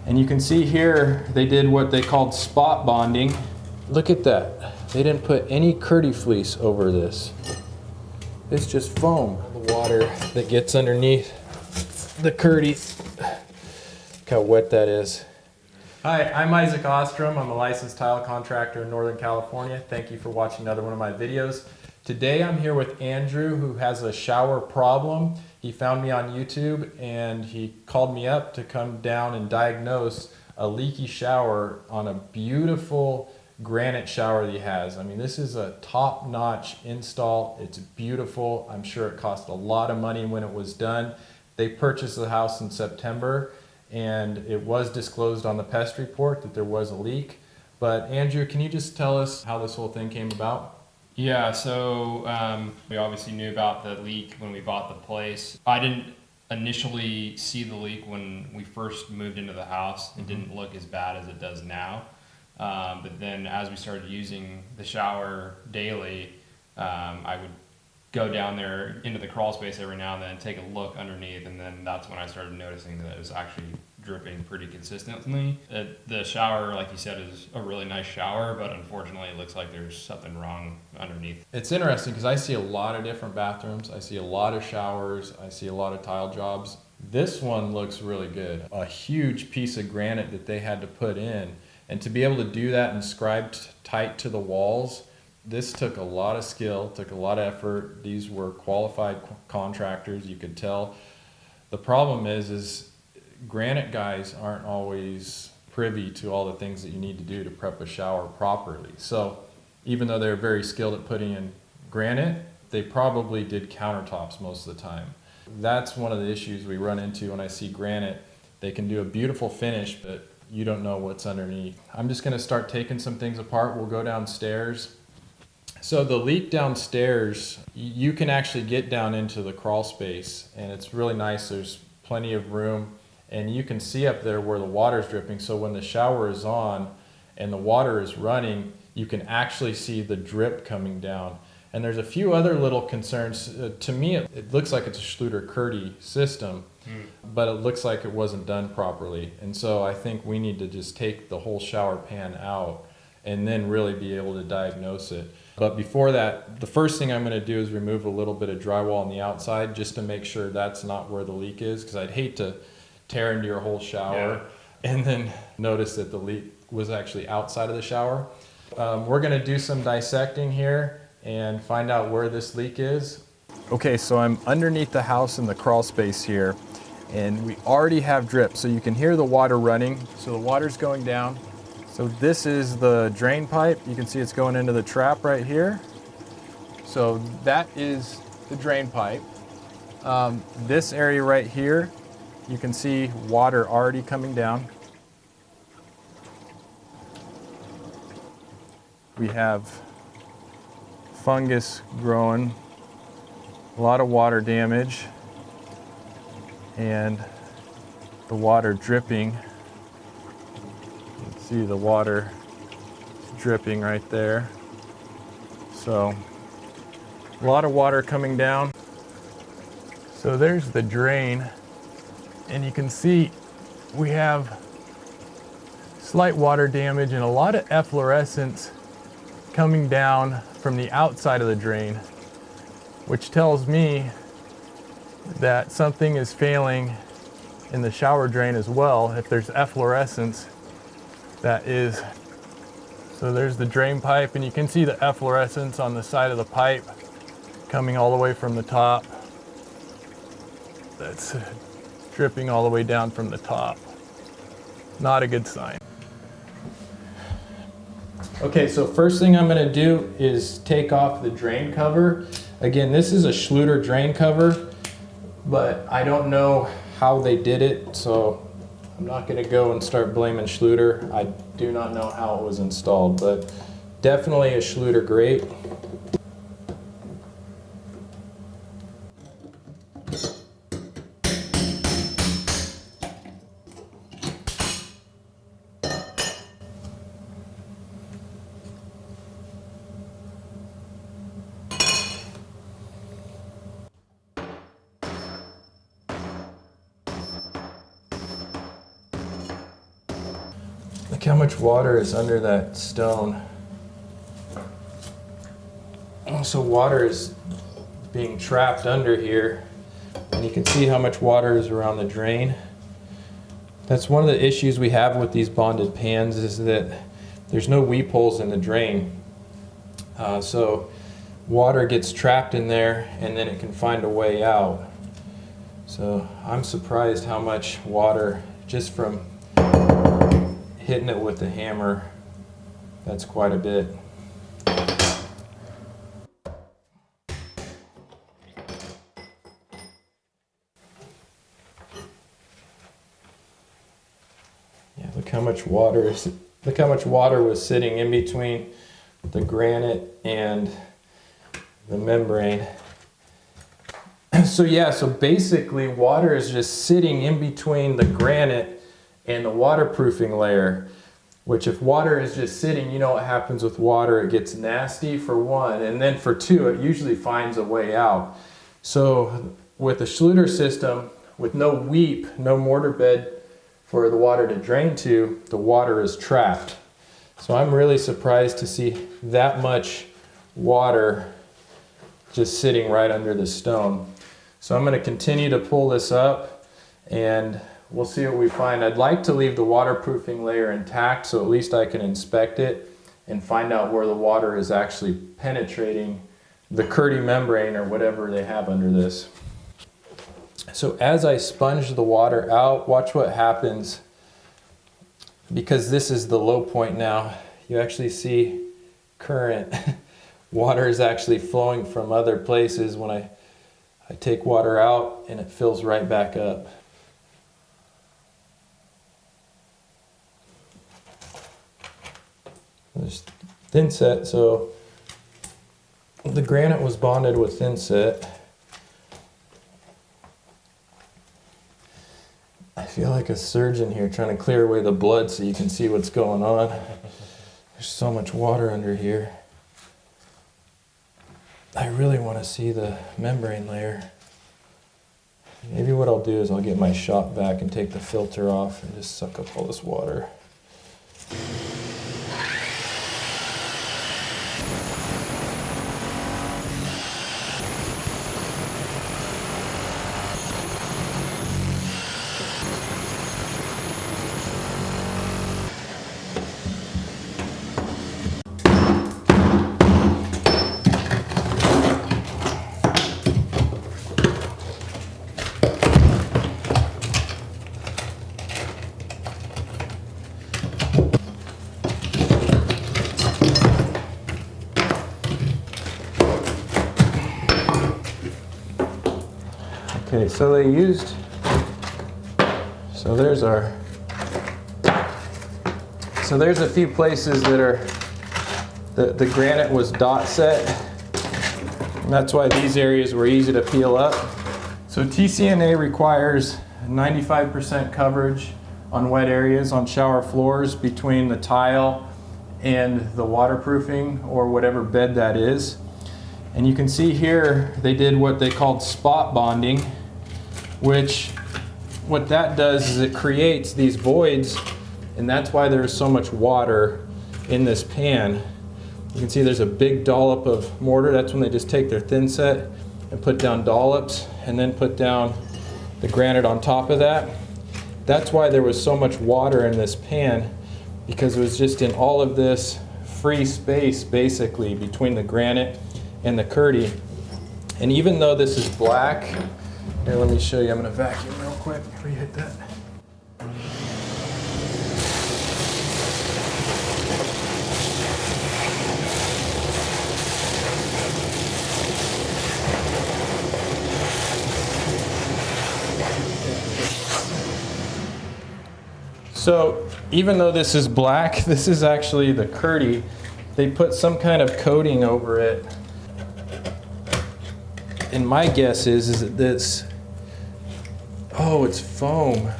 And you can see here, they did what they called spot bonding. Look at that. They didn't put any Kerdi fleece over this. It's just foam. The water that gets underneath the Kerdi. Look how wet that is. Hi, I'm Isaac Ostrom. I'm a licensed tile contractor in Northern California. Thank you for watching another one of my videos. Today I'm here with Andrew, who has a shower problem. He found me on YouTube and he called me up to come down and diagnose a leaky shower on a beautiful granite shower that he has. I mean, this is a top-notch install. It's beautiful. I'm sure it cost a lot of money when it was done. They purchased the house in September and it was disclosed on the pest report that there was a leak. But Andrew, can you just tell us how this whole thing came about? Yeah, so we obviously knew about the leak when we bought the place. I didn't initially see the leak when we first moved into the house. It didn't look as bad as it does now. But then as we started using the shower daily, I would go down there into the crawl space every now and then, take a look underneath, and then that's when I started noticing that it was actually dripping pretty consistently. The shower, like you said, is a really nice shower, but unfortunately it looks like there's something wrong underneath. It's interesting because I see a lot of different bathrooms. I see a lot of showers. I see a lot of tile jobs. This one looks really good. A huge piece of granite that they had to put in. And to be able to do that inscribed tight to the walls, this took a lot of skill, took a lot of effort. These were qualified contractors, you could tell. The problem is granite guys aren't always privy to all the things that you need to do to prep a shower properly. So even though they're very skilled at putting in granite, they probably did countertops most of the time. That's one of the issues we run into when I see granite. They can do a beautiful finish, but you don't know what's underneath. I'm just gonna start taking some things apart. We'll go downstairs. So the leak downstairs, you can actually get down into the crawl space and it's really nice. There's plenty of room and you can see up there where the water's dripping. So when the shower is on and the water is running, you can actually see the drip coming down. And there's a few other little concerns. To me, it looks like it's a Schluter Kerdi system, but it looks like it wasn't done properly. And so I think we need to just take the whole shower pan out and then really be able to diagnose it. But before that, the first thing I'm going to do is remove a little bit of drywall on the outside just to make sure that's not where the leak is, because I'd hate to tear into your whole shower and then notice that the leak was actually outside of the shower. We're going to do some dissecting here and find out where this leak is. Okay, so I'm underneath the house in the crawl space here and we already have drip, so you can hear the water running. So the water's going down. So this is the drain pipe. You can see it's going into the trap right here. So that is the drain pipe. This area right here, you can see water already coming down. We have fungus growing, a lot of water damage, and the water dripping. See the water dripping right there. So a lot of water coming down. So there's the drain and you can see we have slight water damage and a lot of efflorescence coming down from the outside of the drain, which tells me that something is failing in the shower drain as well. If there's efflorescence, that is, so there's the drain pipe and you can see the efflorescence on the side of the pipe coming all the way from the top. That's dripping all the way down from the top. Not a good sign. Okay, so first thing I'm going to do is take off the drain cover. Again, this is a Schluter drain cover, but I don't know how they did it, so I'm not going to go and start blaming Schluter. I do not know how it was installed, but definitely a Schluter grate. Look how much water is under that stone. Also, water is being trapped under here, and you can see how much water is around the drain. That's one of the issues we have with these bonded pans, is that there's no weep holes in the drain. So water gets trapped in there and then it can find a way out. So I'm surprised how much water, just from hitting it with the hammer, that's quite a bit. Yeah, look how much water was sitting in between the granite and the membrane. So basically water is just sitting in between the granite and the waterproofing layer, which, if water is just sitting, you know what happens with water. It gets nasty, for one, and then for two, it usually finds a way out. So with the Schluter system, with no weep, no mortar bed for the water to drain to, the water is trapped. So I'm really surprised to see that much water just sitting right under the stone. So I'm going to continue to pull this up and we'll see what we find. I'd like to leave the waterproofing layer intact, so at least I can inspect it and find out where the water is actually penetrating the Kerdi membrane or whatever they have under this. So as I sponge the water out, watch what happens. Because this is the low point now, you actually see current. Water is actually flowing from other places when I take water out, and it fills right back up. There's thinset, so the granite was bonded with thinset. I feel like a surgeon here trying to clear away the blood so you can see what's going on. There's so much water under here. I really want to see the membrane layer. Maybe what I'll do is I'll get my shop vac and take the filter off and just suck up all this water. Okay, so there's a few places that are, the granite was dot set, and that's why these areas were easy to peel up. So TCNA requires 95% coverage on wet areas on shower floors between the tile and the waterproofing or whatever bed that is. And you can see here they did what they called spot bonding, which what that does is it creates these voids, and that's why there's so much water in this pan. You can see there's a big dollop of mortar. That's when they just take their thinset and put down dollops and then put down the granite on top of that. That's why there was so much water in this pan, because it was just in all of this free space basically between the granite and the Kerdi. And even though this is black, here, let me show you. I'm going to vacuum real quick before you hit that. So even though this is black, this is actually the Kerdi. They put some kind of coating over it. And my guess is that this, oh, it's foam.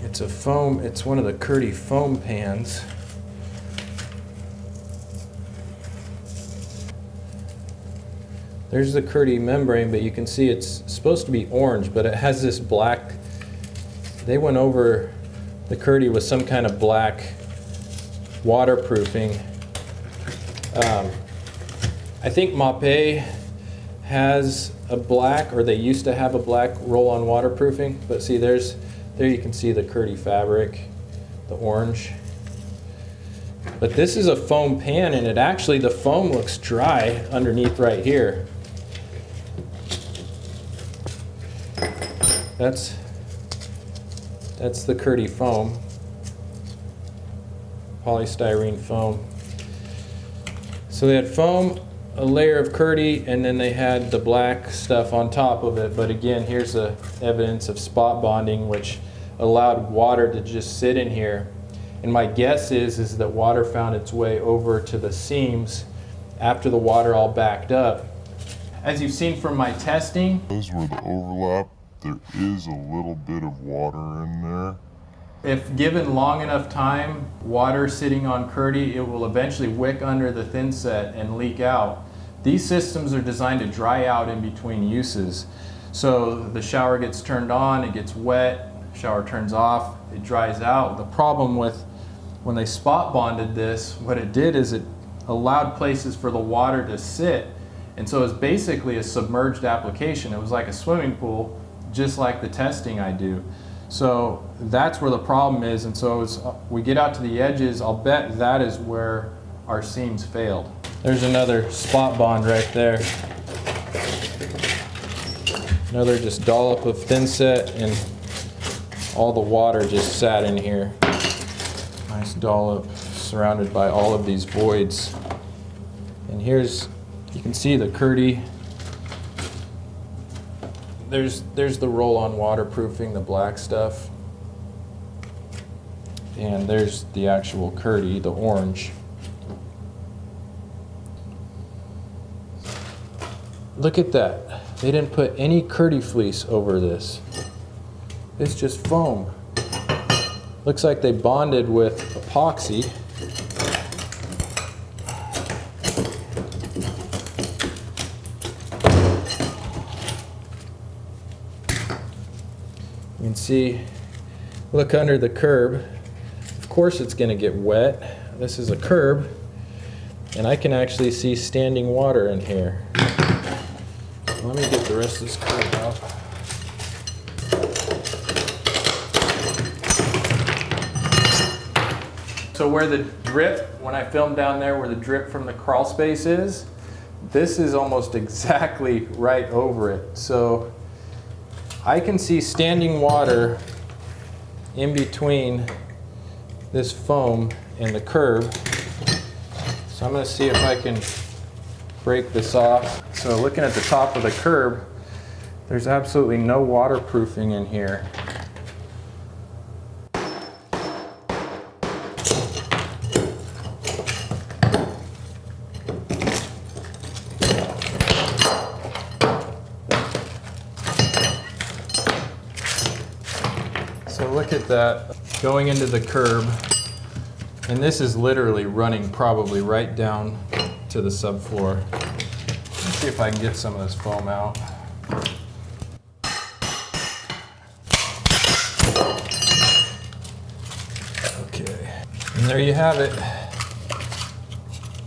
It's a foam, it's one of the Kerdi foam pans. There's the Kerdi membrane, but you can see it's supposed to be orange, but it has this black. They went over the Kerdi with some kind of black waterproofing. I think Mapei has a black, or they used to have a black roll-on waterproofing, but see there you can see the Kerdi fabric, the orange. But this is a foam pan, and the foam looks dry underneath right here. That's the Kerdi foam, polystyrene foam. So they had foam, a layer of Kerdi, and then they had the black stuff on top of it. But again, here's the evidence of spot bonding, which allowed water to just sit in here. And my guess is that water found its way over to the seams after the water all backed up. As you've seen from my testing, Those where the overlap, there is a little bit of water in there. if given long enough time, water sitting on Kerdi, it will eventually wick under the thinset and leak out. These systems are designed to dry out in between uses. So the shower gets turned on, it gets wet, shower turns off, it dries out. The problem with when they spot bonded this, what it did is it allowed places for the water to sit. And so it's basically a submerged application. It was like a swimming pool, just like the testing I do. So that's where the problem is. And so as we get out to the edges, I'll bet that is where our seams failed. There's another spot bond right there. Another just dollop of thinset, and all the water just sat in here. Nice dollop surrounded by all of these voids. And here's, you can see the Kerdi. There's the roll-on waterproofing, the black stuff. And there's the actual Kerdi, the orange. Look at that. They didn't put any Kerdi fleece over this. It's just foam. Looks like they bonded with epoxy. You can see, look under the curb. Of course it's going to get wet. This is a curb, and I can actually see standing water in here. Let me get the rest of this curb out. So where the drip, when I filmed down there where the drip from the crawl space is, this is almost exactly right over it. So I can see standing water in between this foam and the curb. So I'm going to see if I can break this off. So looking at the top of the curb, there's absolutely no waterproofing in here. So look at that, going into the curb, and this is literally running probably right down to the subfloor. Let's see if I can get some of this foam out. Okay, and there you have it.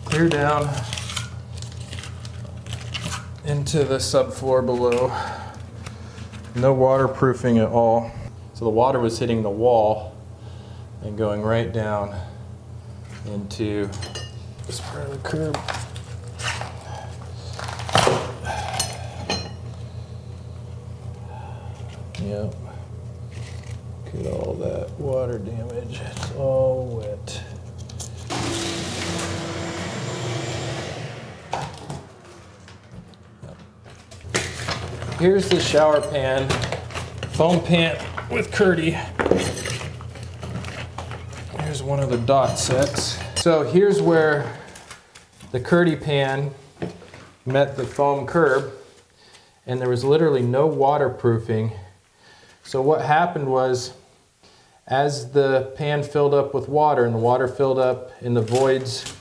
Clear down into the subfloor below. No waterproofing at all. So the water was hitting the wall and going right down into this part of the curb. Yep. Look at all that water damage. It's all wet. Here's the shower pan, foam pan with Kerdi. Here's one of the dot sets. So here's where the Kerdi pan met the foam curb, and there was literally no waterproofing. So what happened was, as the pan filled up with water and the water filled up in the voids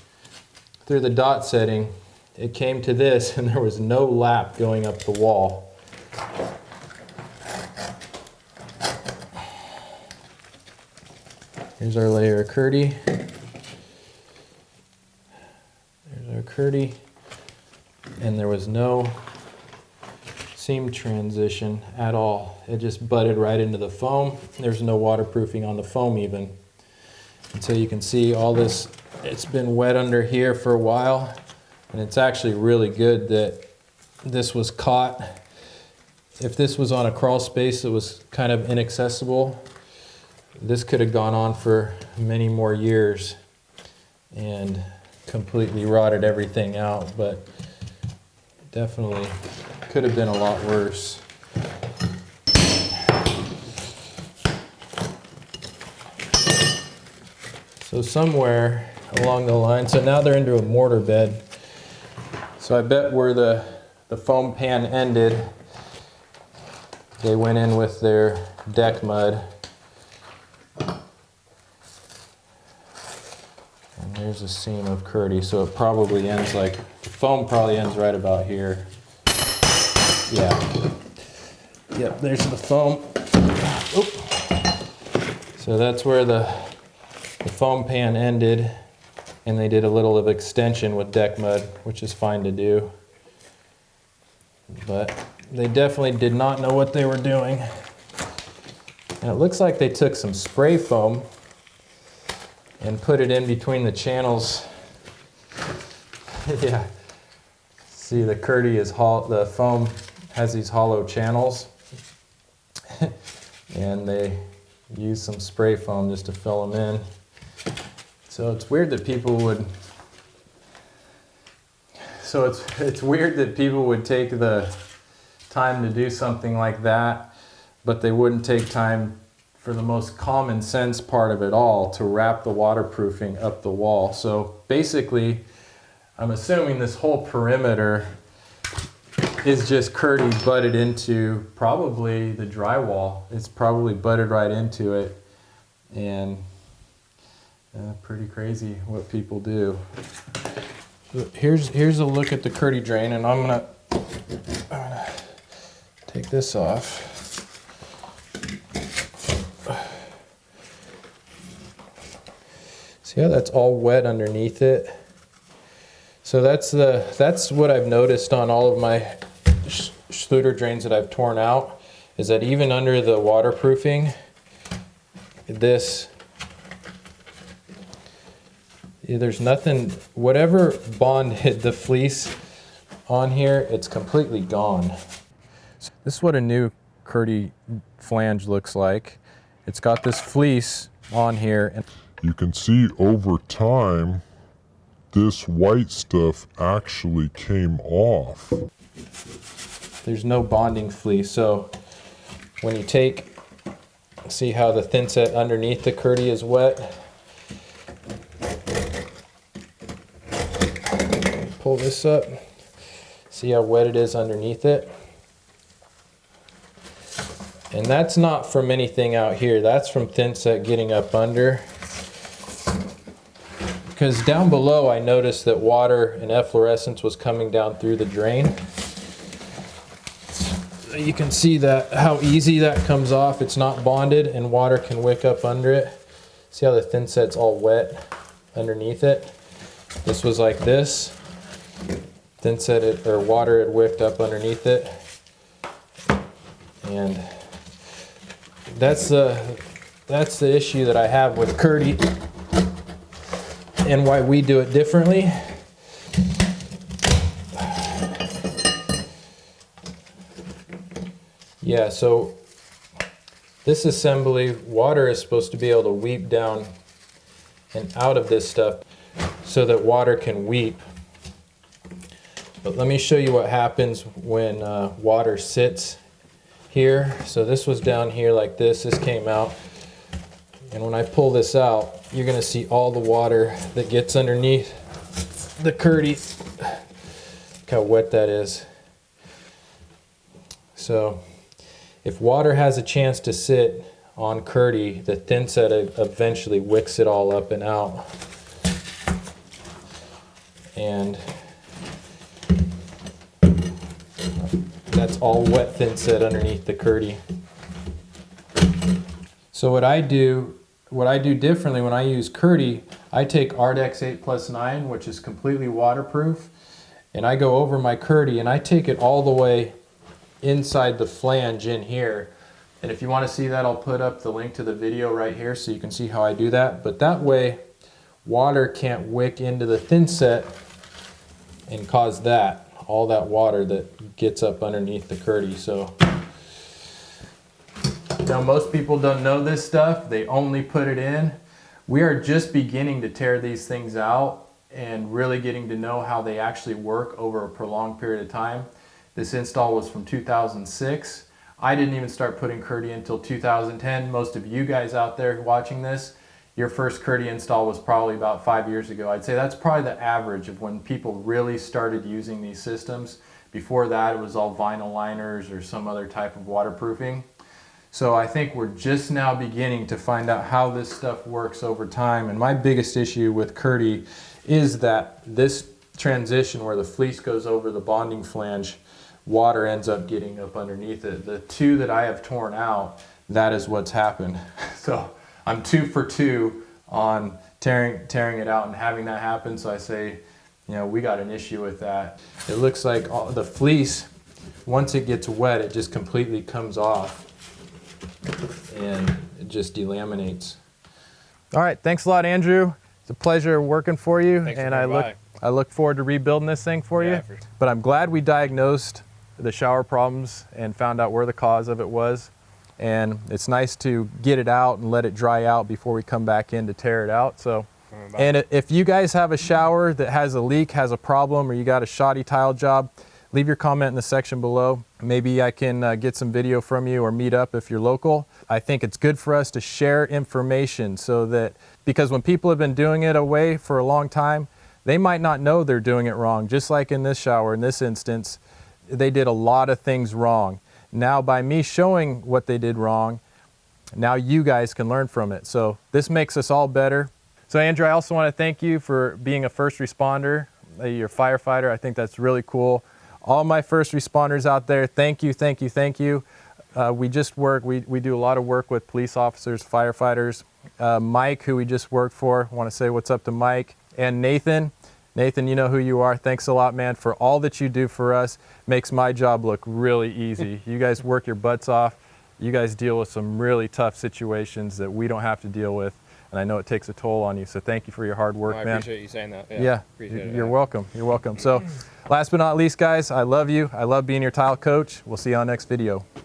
through the dot setting, it came to this and there was no lap going up the wall. Here's our layer of Kerdi. There's our Kerdi. And there was no seam transition at all. It just butted right into the foam. There's no waterproofing on the foam even. And so you can see all this, it's been wet under here for a while. And it's actually really good that this was caught. If this was on a crawl space that was kind of inaccessible, this could have gone on for many more years and completely rotted everything out, but definitely could have been a lot worse. So somewhere along the line, so now they're into a mortar bed. So I bet where the foam pan ended, they went in with their deck mud. And there's a seam of Kerdi, so it probably ends like, the foam probably ends right about here. Yeah. Yep, there's the foam. Oop. So that's where the foam pan ended, and they did a little of extension with deck mud, which is fine to do. But they definitely did not know what they were doing. And it looks like they took some spray foam and put it in between the channels. Yeah. See, the Kerdi is the foam has these hollow channels, and they use some spray foam just to fill them in. So it's weird that people would. So it's weird that people would take the time to do something like that, but they wouldn't take time for the most common sense part of it all, to wrap the waterproofing up the wall. So basically, I'm assuming this whole perimeter is just Kerdi butted into probably the drywall. It's probably butted right into it, and pretty crazy what people do. Here's a look at the Kerdi drain, and I'm gonna take this off. See how that's all wet underneath it? So that's what I've noticed on all of my Schluter drains that I've torn out, is that even under the waterproofing, there's nothing, whatever bonded the fleece on here, it's completely gone. So this is what a new Kerdi flange looks like. It's got this fleece on here. And You can see over time, this white stuff actually came off. there's no bonding fleece. So when you see how the thinset underneath the Kerdi is wet. Pull this up. See how wet it is underneath it? And that's not from anything out here. That's from thinset getting up under. Because down below I noticed that water and efflorescence was coming down through the drain. You can see that how easy that comes off. It's not bonded and water can wick up under it. See how the thinset's all wet underneath it? This was like this. Thinset or water had wicked up underneath it. And that's the issue that I have with Kerdi and why we do it differently. Yeah, so this assembly, water is supposed to be able to weep down and out of this stuff so that water can weep. But let me show you what happens when water sits here. So this was down here like this. This came out. And when I pull this out, you're going to see all the water that gets underneath the Kerdi. Look how wet that is. So if water has a chance to sit on Kerdi, the thinset eventually wicks it all up and out. And that's all wet thinset underneath the Kerdi. So what I do what I do differently when I use Kerdi, I take Ardex 8+9, which is completely waterproof, and I go over my Kerdi and I take it all the way inside the flange in here. And if you want to see that, I'll put up the link to the video right here so you can see how I do that. But that way, water can't wick into the thinset and cause that, all that water that gets up underneath the Kerdi. So now most people don't know this stuff. They only put it in. We are just beginning to tear these things out and really getting to know how they actually work over a prolonged period of time. This install was from 2006. I didn't even start putting Kerdi in until 2010. Most of you guys out there watching this, your first Kerdi install was probably about 5 years ago. I'd say that's probably the average of when people really started using these systems. Before that, it was all vinyl liners or some other type of waterproofing. So I think we're just now beginning to find out how this stuff works over time. And my biggest issue with Kerdi is that this transition where the fleece goes over the bonding flange, water ends up getting up underneath it. The two that I have torn out, that is what's happened. So I'm 2 for 2 on tearing it out and having that happen. So I say, you know, we got an issue with that. It looks like the fleece, once it gets wet, it just completely comes off and it just delaminates. All right, thanks a lot, Andrew. It's a pleasure working for you. Thanks for and coming by. I look forward to rebuilding this thing for you. But I'm glad we diagnosed the shower problems and found out where the cause of it was. And it's nice to get it out and let it dry out before we come back in to tear it out. So, and if you guys have a shower that has a leak, has a problem, or you got a shoddy tile job, leave your comment in the section below. Maybe I can get some video from you or meet up if you're local. I think it's good for us to share information so that, because when people have been doing it away for a long time, they might not know they're doing it wrong. Just like in this shower, in this instance, they did a lot of things wrong. Now by me showing what they did wrong, now you guys can learn from it. So this makes us all better. So Andrew, I also want to thank you for being a first responder, you're a firefighter. I think that's really cool. All my first responders out there, thank you, thank you, thank you. We just work, we do a lot of work with police officers, firefighters. Mike, who we just worked for, I want to say what's up to Mike. And Nathan. Nathan, you know who you are. Thanks a lot, man, for all that you do for us. Makes my job look really easy. You guys work your butts off. You guys deal with some really tough situations that we don't have to deal with. And I know it takes a toll on you. So thank you for your hard work, man. I appreciate you saying that. Yeah, appreciate it. You're welcome. You're welcome. So last but not least, guys, I love you. I love being your tile coach. We'll see you on next video.